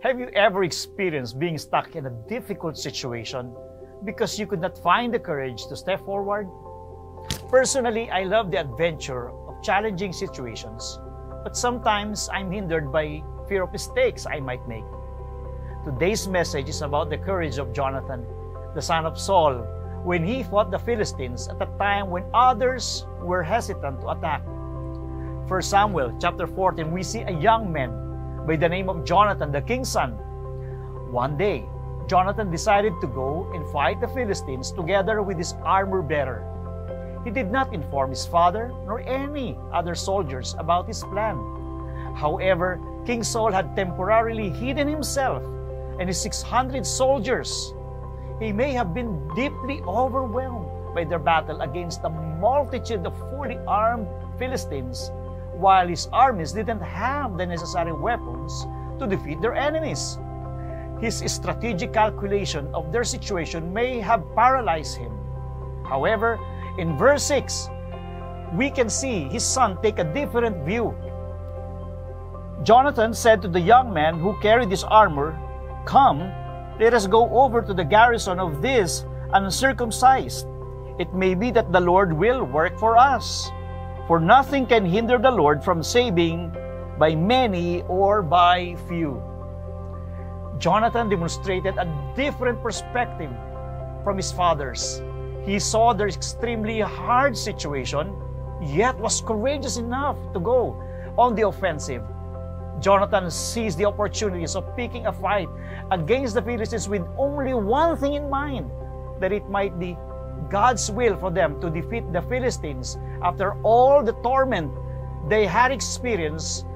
Have you ever experienced being stuck in a difficult situation because you could not find the courage to step forward? Personally, I love the adventure of challenging situations, but sometimes I'm hindered by fear of mistakes I might make. Today's message is about the courage of Jonathan, the son of Saul, when he fought the Philistines at a time when others were hesitant to attack. 1 Samuel chapter 14, we see a young man by the name of Jonathan, the king's son. One day, Jonathan decided to go and fight the Philistines together with his armor-bearer. He did not inform his father nor any other soldiers about his plan. However, King Saul had temporarily hidden himself and his 600 soldiers. He may have been deeply overwhelmed by their battle against a multitude of fully armed Philistines, while his armies didn't have the necessary weapons to defeat their enemies. His strategic calculation of their situation may have paralyzed him. However, in verse 6, we can see his son take a different view. Jonathan said to the young man who carried his armor, "Come, let us go over to the garrison of this uncircumcised. It may be that the Lord will work for us. For nothing can hinder the Lord from saving by many or by few." Jonathan demonstrated a different perspective from his fathers. He saw their extremely hard situation, yet was courageous enough to go on the offensive. Jonathan seized the opportunities of picking a fight against the Philistines with only one thing in mind, that it might be God's will for them to defeat the Philistines after all the torment they had experienced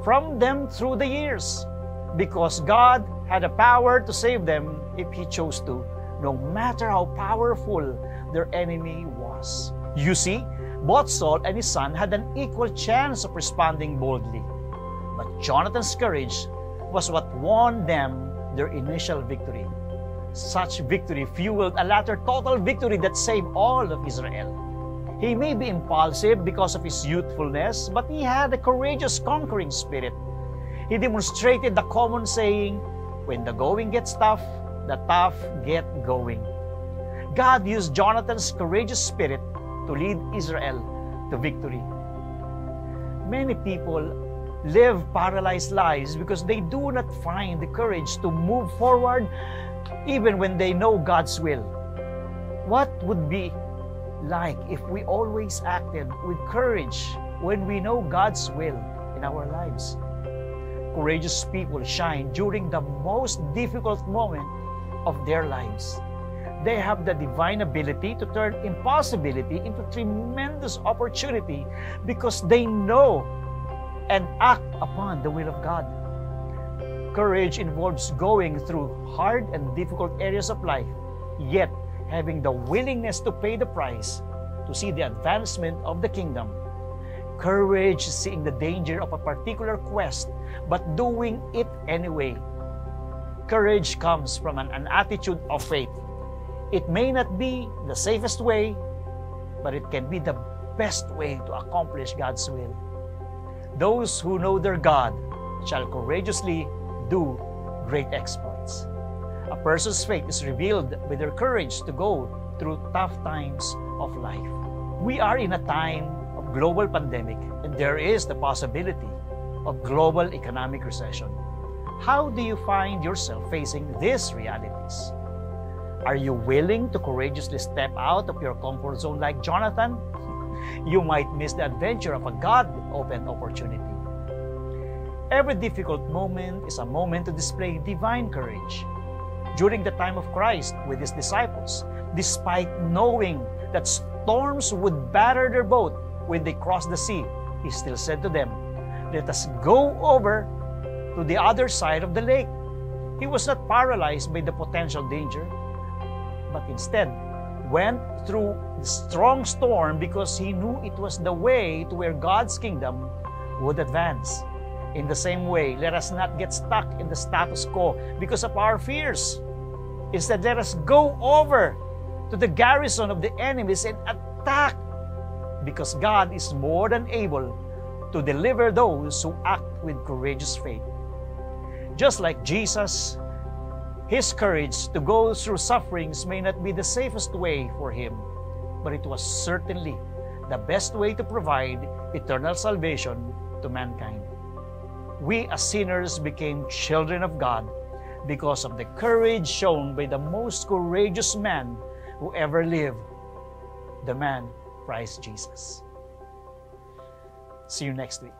from them through the years, because God had the power to save them if He chose to, no matter how powerful their enemy was. You see, both Saul and his son had an equal chance of responding boldly, but Jonathan's courage was what won them their initial victory. Such victory fueled a latter total victory that saved all of Israel. He may be impulsive because of his youthfulness, but he had a courageous conquering spirit. He demonstrated the common saying, "When the going gets tough, the tough get going." God used Jonathan's courageous spirit to lead Israel to victory. Many people live paralyzed lives because they do not find the courage to move forward even when they know God's will. What would be like if we always acted with courage when we know God's will in our lives? Courageous people shine during the most difficult moment of their lives. They have the divine ability to turn impossibility into tremendous opportunity because they know and act upon the will of God. Courage involves going through hard and difficult areas of life, yet having the willingness to pay the price to see the advancement of the kingdom. Courage is seeing the danger of a particular quest, but doing it anyway. Courage comes from an attitude of faith. It may not be the safest way, but it can be the best way to accomplish God's will. Those who know their God shall courageously do great exploits. A person's faith is revealed by their courage to go through tough times of life. We are in a time of global pandemic, and there is the possibility of global economic recession. How do you find yourself facing these realities? Are you willing to courageously step out of your comfort zone like Jonathan? You might miss the adventure of a God-opened opportunity. Every difficult moment is a moment to display divine courage. During the time of Christ with His disciples, despite knowing that storms would batter their boat when they crossed the sea, He still said to them, "Let us go over to the other side of the lake." He was not paralyzed by the potential danger, but instead went through the strong storm because He knew it was the way to where God's kingdom would advance. In the same way, let us not get stuck in the status quo because of our fears. Instead, let us go over to the garrison of the enemies and attack, because God is more than able to deliver those who act with courageous faith. Just like Jesus, his courage to go through sufferings may not be the safest way for him, but it was certainly the best way to provide eternal salvation to mankind. We as sinners became children of God because of the courage shown by the most courageous man who ever lived, the man Christ Jesus. See you next week.